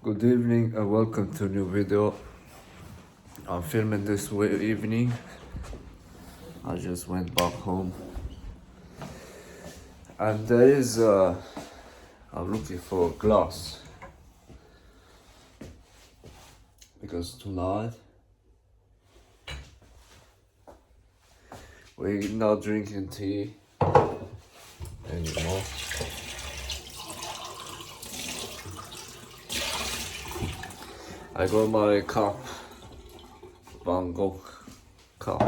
Good evening and welcome to a new video. I'm filming this evening. I just went back home and there is I'm looking for a glass because tonight we're not drinking tea anymore. I got my cup, Bangkok cup.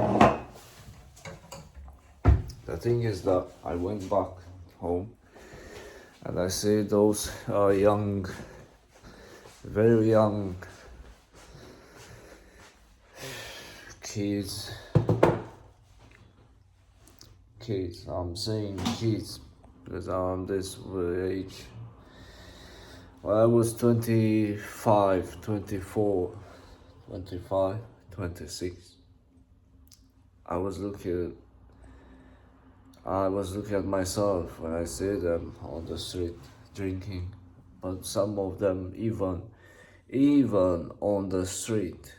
The thing is that I went back home and I see those young, very young kids. I'm saying kids because I'm this age. When I was 25, 24, 25, 26, I was looking at myself when I see them on the street drinking, but some of them even on the street,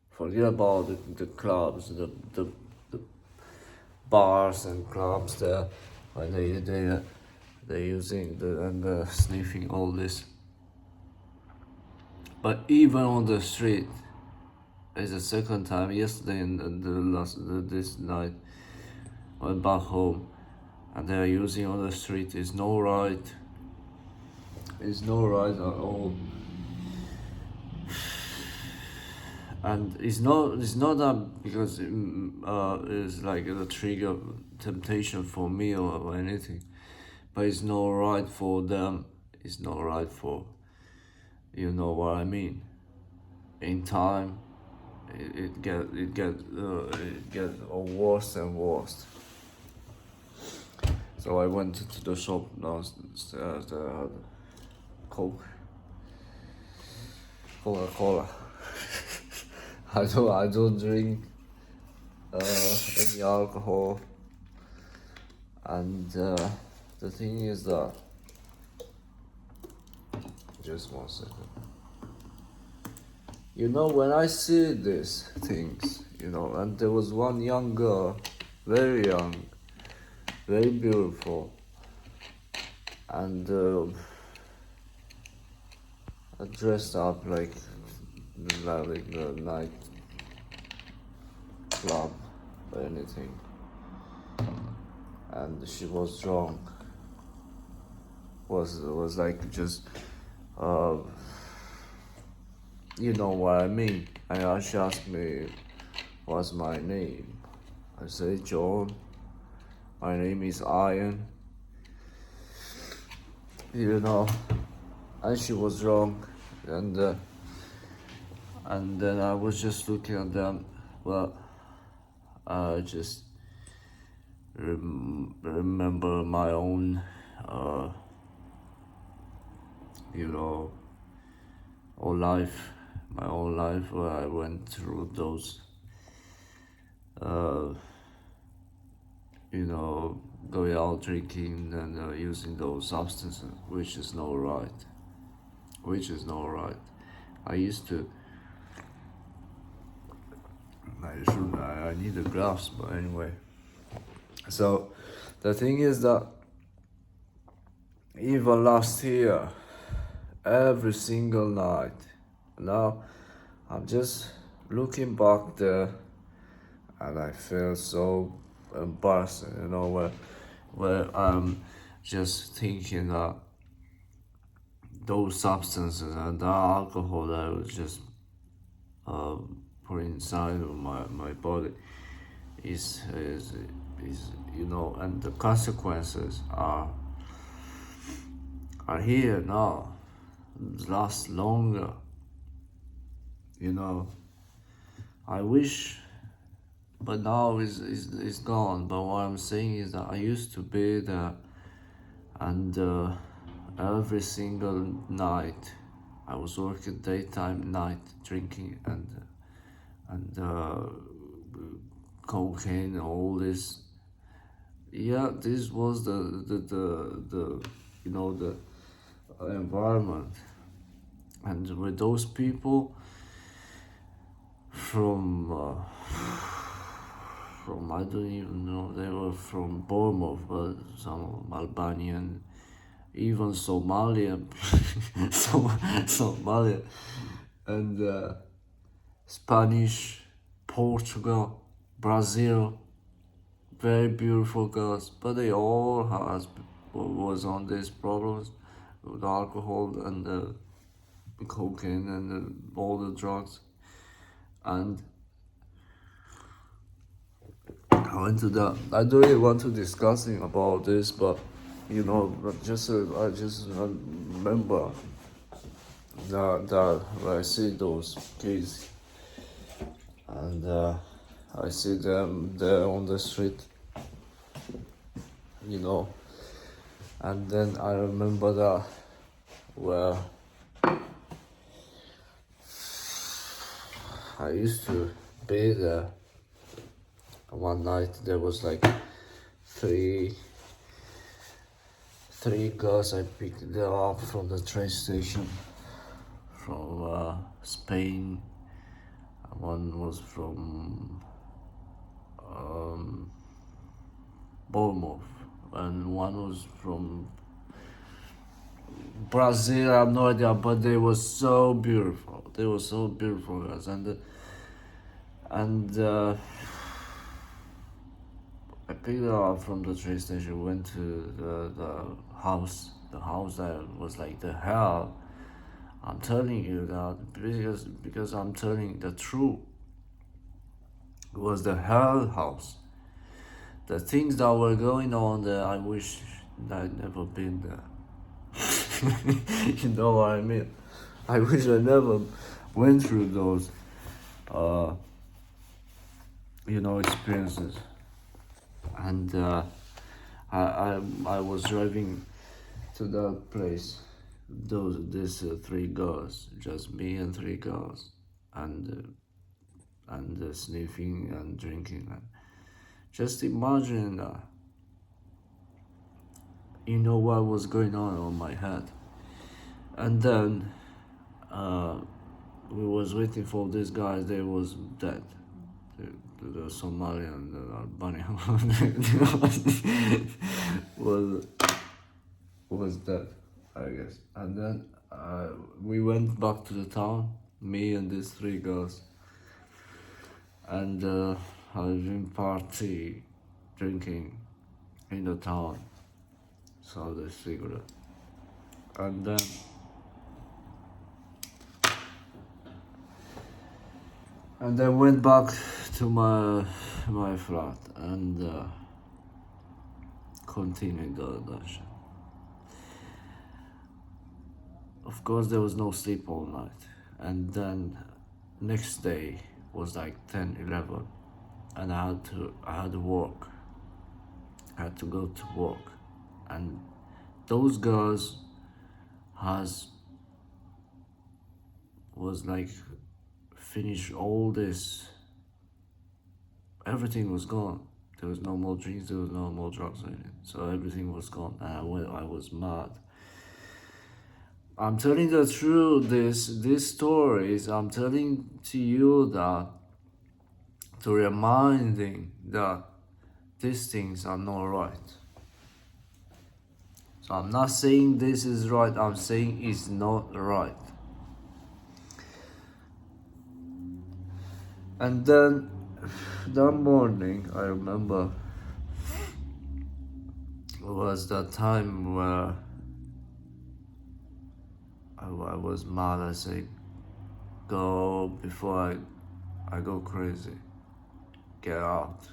forget about the clubs, the bars and clubs there, when they're using and sniffing all this. But even on the street, it's the second time yesterday and this night. Went back home, and they're using on the street. It's no right. It's no right at all. And it's not that because it's like a trigger temptation for me or anything, but it's not right for them. It's not right for, you know what I mean. In time, it gets worse and worse. So I went to the shop downstairs. They had Coca-Cola. I don't drink any alcohol, and the thing is that, just 1 second. You know, when I see these things, and there was one young girl, very young, very beautiful, and dressed up like the night club or anything, and she was drunk. Was like just you know what I mean. And she asked me what's my name. I say John. My name is Iron. And she was drunk, and then I was just looking at them. Well, I just remember my own, my own life where I went through those, going out drinking and using those substances, which is not right. I used to. I need a glass, but anyway. So, the thing is that even last year, every single night, now I'm just looking back there, and I feel so embarrassed, where I'm just thinking that those substances and that alcohol that I was just put inside of my body is and the consequences are here now. It lasts longer. I wish, but now it's gone. But what I'm saying is that I used to be there, and every single night I was working daytime, night, drinking and cocaine, all this. Yeah, this was the environment. and with those people from I don't even know, they were from Bournemouth, but some Albanian, even Somalia, Somalia, and Spanish, Portugal, Brazil, very beautiful girls, but they all was on these problems with alcohol and cocaine and all the drugs. And I went to that. I don't really want to discussing about this, but but I just remember that when I see those kids and I see them there on the street, and then I remember that where I used to be there. One night there was like three girls. I picked them up from the train station from Spain. One was from Bournemouth, and one was from Brazil. I have no idea, but they were so beautiful. They were so beautiful girls, and I picked her up from the train station. Went to the house. The house that was like the hell. I'm telling you that because I'm telling the truth. It was the hell house. The things that were going on there, I wish I'd never been there. You know what I mean? I wish I never went through those, experiences. And I was driving to that place. These three girls, just me and three girls, and sniffing and drinking. And just imagine that. You know what was going on my head. And then we was waiting for these guys. They was dead. The Somalian, the Albanian was dead, I guess. And then we went back to the town, me and these three girls, and having party, drinking in the town, saw the cigarette, and then went back to my flat and continued the shit. Of course, there was no sleep all night, and then next day was like 10, 11, and I had to work. I had to go to work, and those girls was like finish all this. Everything was gone. There was no more drinks. There was no more drugs in it. So everything was gone, and I was mad. I'm telling the truth. These stories. I'm telling to you that to reminding that these things are not right. So I'm not saying this is right. I'm saying it's not right. And then that morning, I remember, was that time where I was mad. I said, go before I go crazy. Get out.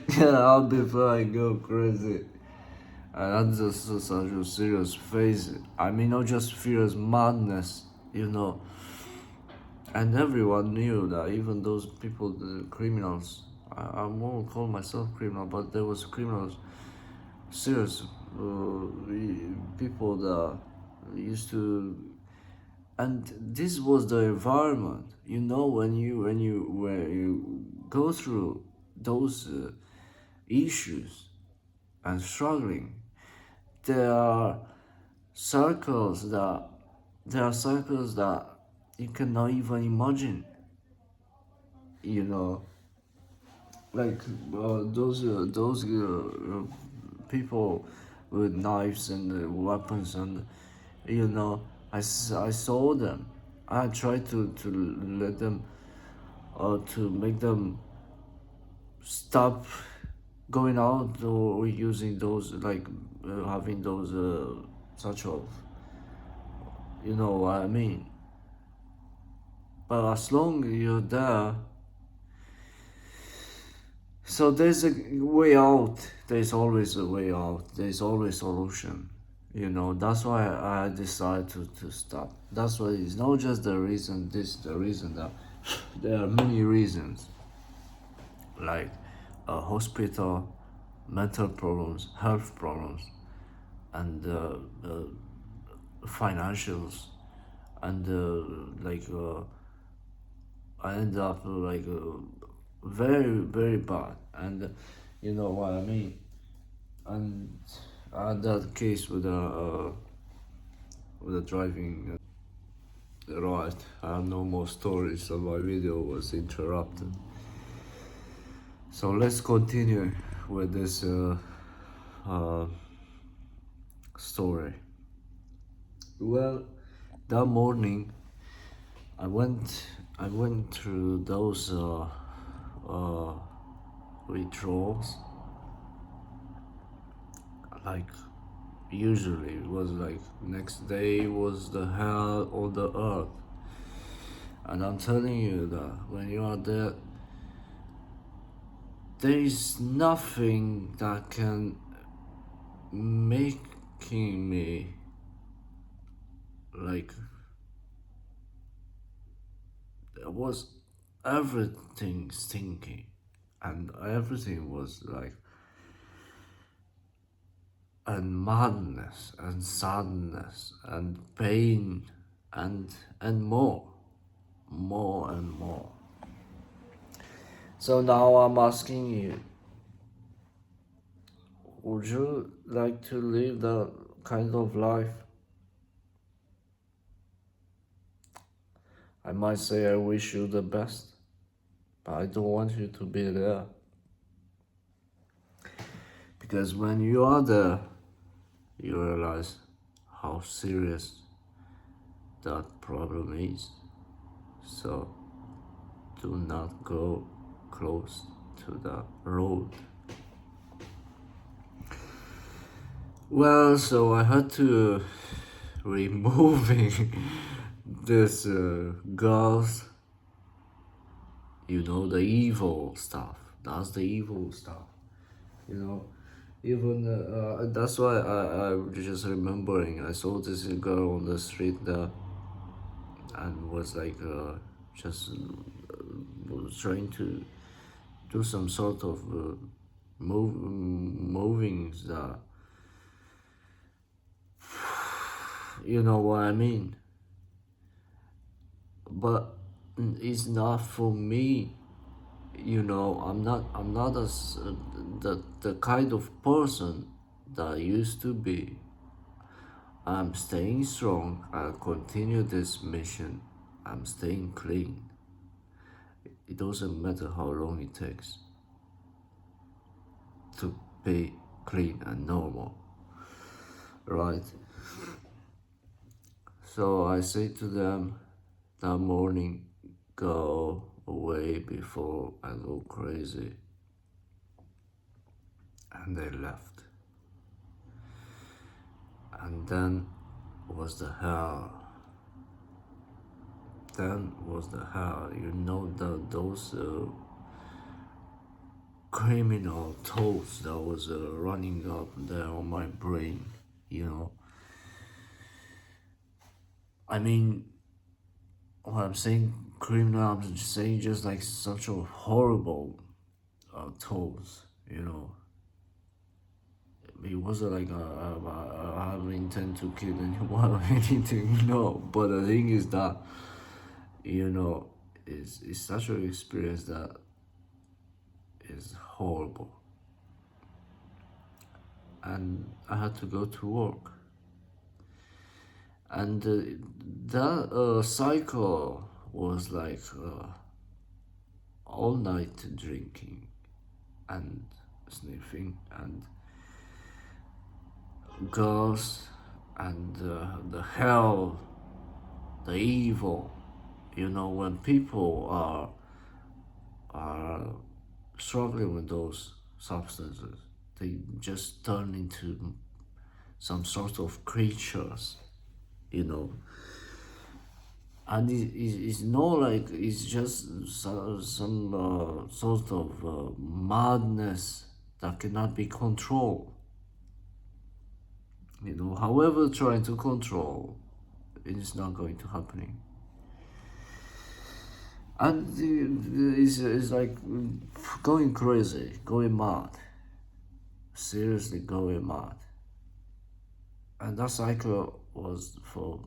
Get out before I go crazy. And that's just such a serious phase. I mean, not just furious madness, And everyone knew that, even those people, the criminals, I won't call myself criminal, but there was criminals, serious people that used to, and this was the environment. When you go through those issues and struggling, there are circles that there are circles that you cannot even imagine, you know, like those people with knives and weapons, and I saw them. I tried to let them to make them stop going out or using those, like having those such of, you know what I mean. But as long you're there, so there's a way out. There's always a way out. There's always solution. That's why I decided to stop. That's why it's not just the reason this, the reason that. There are many reasons, like a hospital, mental problems, health problems, and financials, and I end up very very bad, and you know what I mean. And I had that case with a driving. Right, I have no more stories, so my video was interrupted. So let's continue with this uh, story. Well, that morning I went I went through those uh, withdrawals. Like usually it was like next day was the hell on the earth. And I'm telling you that when you are there, there is nothing that can making me like, there was everything stinking, and everything was like, and madness and sadness and pain, and more and more. So now I'm asking you, would you like to live that kind of life? I might say I wish you the best, but I don't want you to be there. Because when you are there, you realize how serious that problem is. So do not go close to the road. Well, so I had to removing this girls, the evil stuff. That's the evil stuff, you know. Even that's why I'm just remembering. I saw this girl on the street there, and was like just was trying to do some sort of movings that, you know what I mean. But it's not for me. I'm not the kind of person that I used to be. I'm staying strong. I'll continue this mission. I'm staying clean. It doesn't matter how long it takes to be clean and normal, right? So I say to them that morning, go away before I go crazy. And they left. And then was the hell. Then was the hell. Those criminal thoughts that was running up there on my brain. I mean, when I'm saying criminal, I'm just saying just like such a horrible thoughts. It wasn't like I have intent to kill anyone or anything, no. But the thing is that, it's such an experience that is horrible. And I had to go to work. And that cycle was like all night drinking and sniffing and girls and the hell, the evil. You know, when people are struggling with those substances, they just turn into some sort of creatures, you know. And it's not like it's just some sort of madness that cannot be controlled. You know, however, trying to control, it is not going to happening. And it's like going crazy, going mad, seriously going mad. And that cycle was for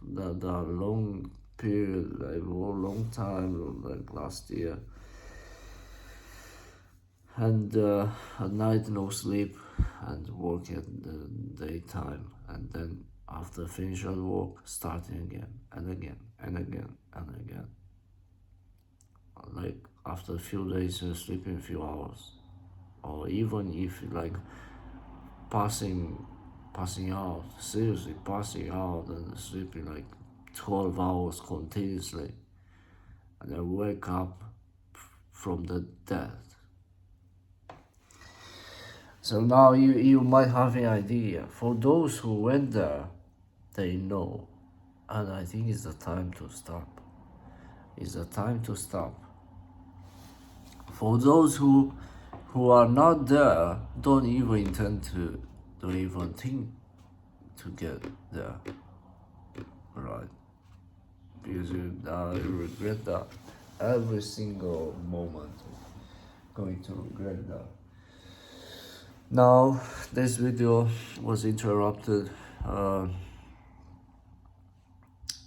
the long period, like a long time, like last year. And at night no sleep, and work at the daytime, and then after finish at work, starting again and again and again and again. Like after a few days, sleeping a few hours, or even if like passing out, seriously passing out and sleeping like 12 hours continuously, and then wake up from the death. So now you might have an idea. For those who went there, they know. And I think it's the time to stop. It's the time to stop. For those who are not there, don't even intend to, don't even think to get there. Right? Because you regret that every single moment. Going to regret that. Now, this video was interrupted.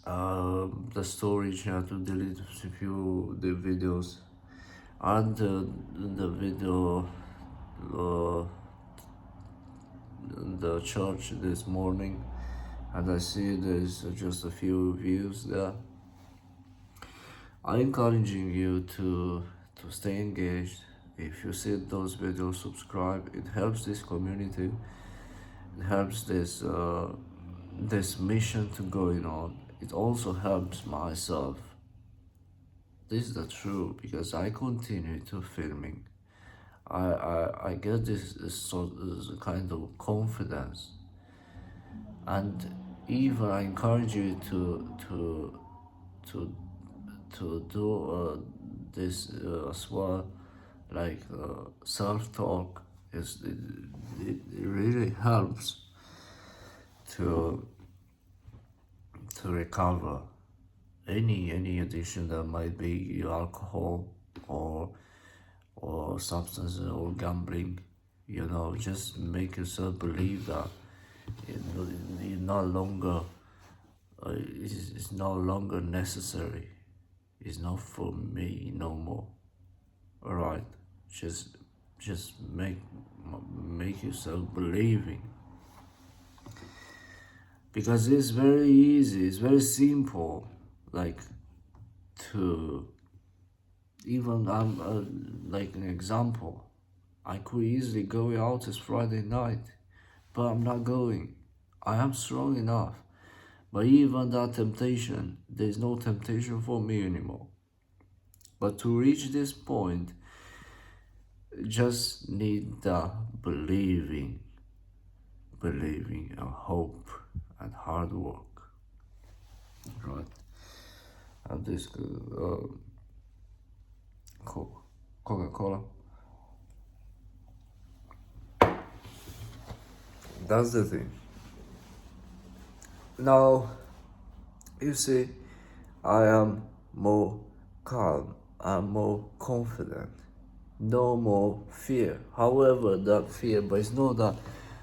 The storage had to delete a few the videos, and the video the church this morning, and I see there's just a few views there. I'm encouraging you to stay engaged. If you see those videos, subscribe. It helps this community. It helps this mission to going on. It also helps myself. This is the truth, because I continue to filming. I get this kind of confidence, and even I encourage you to do this as well, like self-talk. It really helps to recover any addiction that might be alcohol or substances or gambling. You know, just make yourself believe that it's no longer it's no longer necessary. It's not for me no more. All right, just make yourself believing, because it's very easy. It's very simple. Like to even like an example, I could easily go out this Friday night, but I'm not going. I am strong enough. But even that temptation, there's no temptation for me anymore. But to reach this point, just need the believing and hope and hard work, right? And this Coca-Cola. That's the thing. Now, you see, I am more calm, I'm more confident, no more fear. However, that fear, but it's not that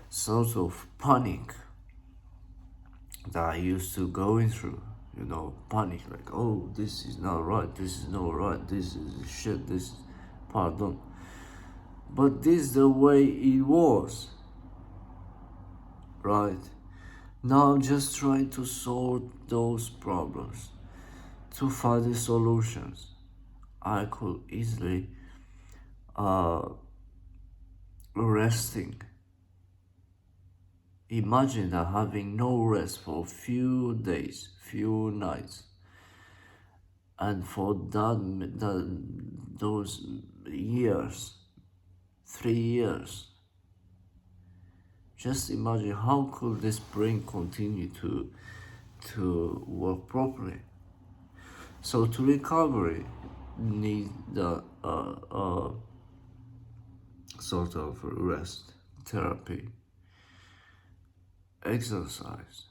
sort of panic that I used to going through. You know, panic, like, oh, this is not right, this is not right, this is shit, this is, pardon. But this is the way it was, right? Now I'm just trying to solve those problems, to find the solutions. I could easily uh, resting. Imagine that having no rest for few days, few nights, and for those years, 3 years. Just imagine how could this brain continue to work properly. So to recovery, need the sort of rest, therapy, exercise,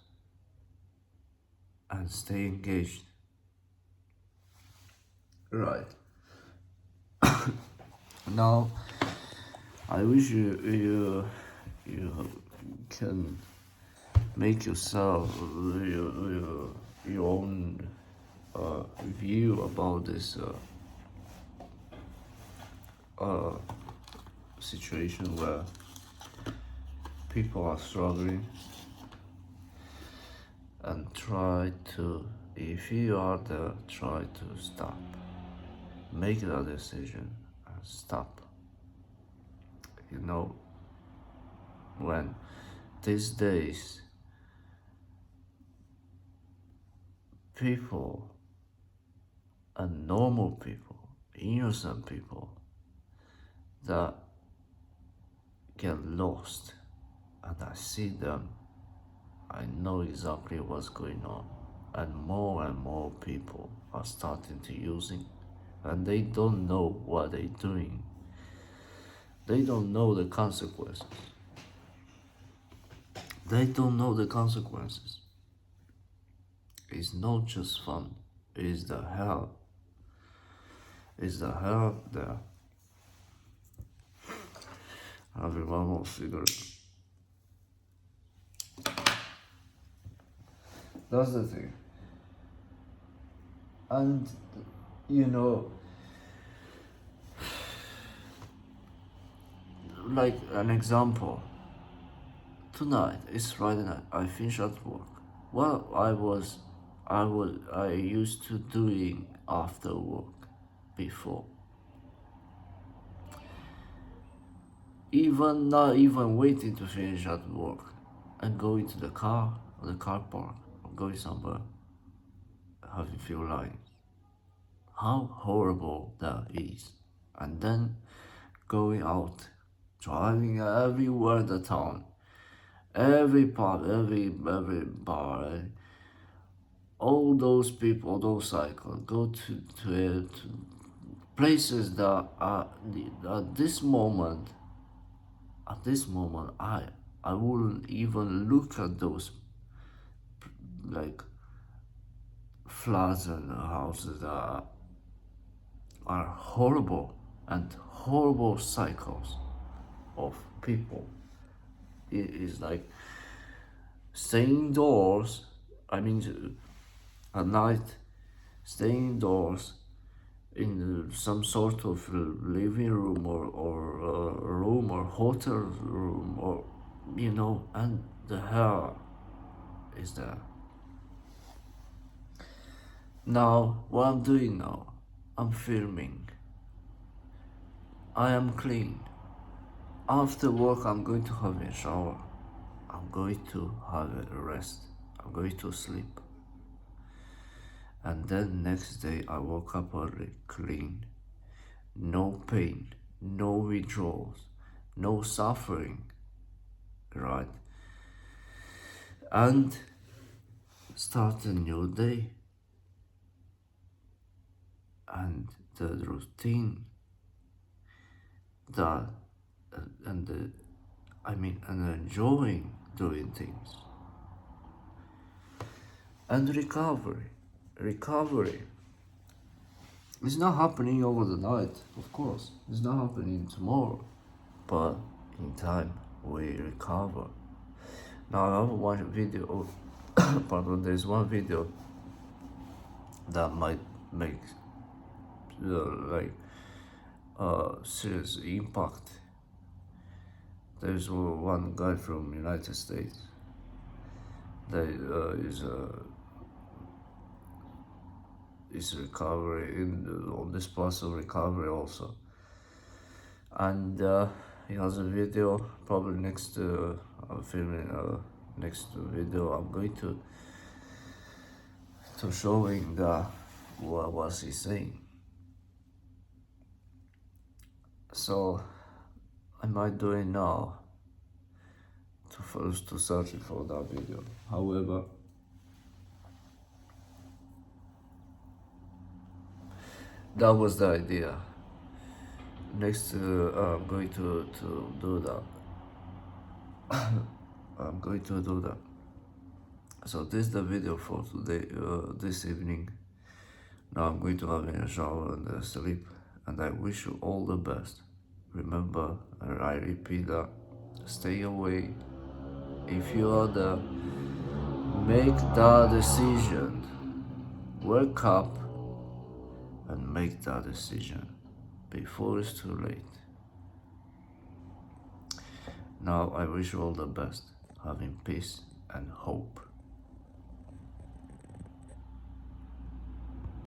and stay engaged. Right. Now, I wish you can make yourself your own view about this situation where people are struggling, and try to, if you are there, try to stop, make that decision and stop. You know, when these days people and normal people, innocent people that get lost, and I see them, I know exactly what's going on. And more people are starting to using, and they don't know what they're doing. They don't know the consequences. They don't know the consequences. It's not just fun, it's the hell. It's the hell there. Having one more cigarette. That's the thing. And you know, like an example, tonight is Friday night. I finish at work. Well, I used to doing after work before. Even not even waiting to finish at work and going to the car or the car park or going somewhere, having few lines. How horrible that is. And then going out, driving everywhere in the town, every pub, every bar, all those people, those cycles, go to places that are at this moment, I wouldn't even look at those like flats and houses that are horrible, and horrible cycles of people. It is like staying indoors. I mean, at night, staying indoors in some sort of living room or room or hotel room, or and the hair is there. Now, what I'm doing now, I'm filming. I am clean. After work, I'm going to have a shower. I'm going to have a rest. I'm going to sleep. And then next day, I woke up early, clean. No pain, no withdrawals, no suffering, right? And start a new day. And the routine that and enjoying doing things. And recovery it's not happening over the night, of course. It's not happening tomorrow, but in time we recover. Now I have one video. Pardon. There's one video that might make serious impact. There's one guy from United States is recovery on this process of recovery also. And he has a video probably next I'm filming next video. I'm going to showing the what was he saying. So I might do it now to first to search for that video. However, that was the idea. Next, I'm going to do that. I'm going to do that. So this is the video for today, this evening. Now I'm going to have a shower and sleep, and I wish you all the best. Remember, I repeat that, stay away. If you are there, make that decision. Wake up and make that decision before it's too late. Now I wish you all the best, having peace and hope.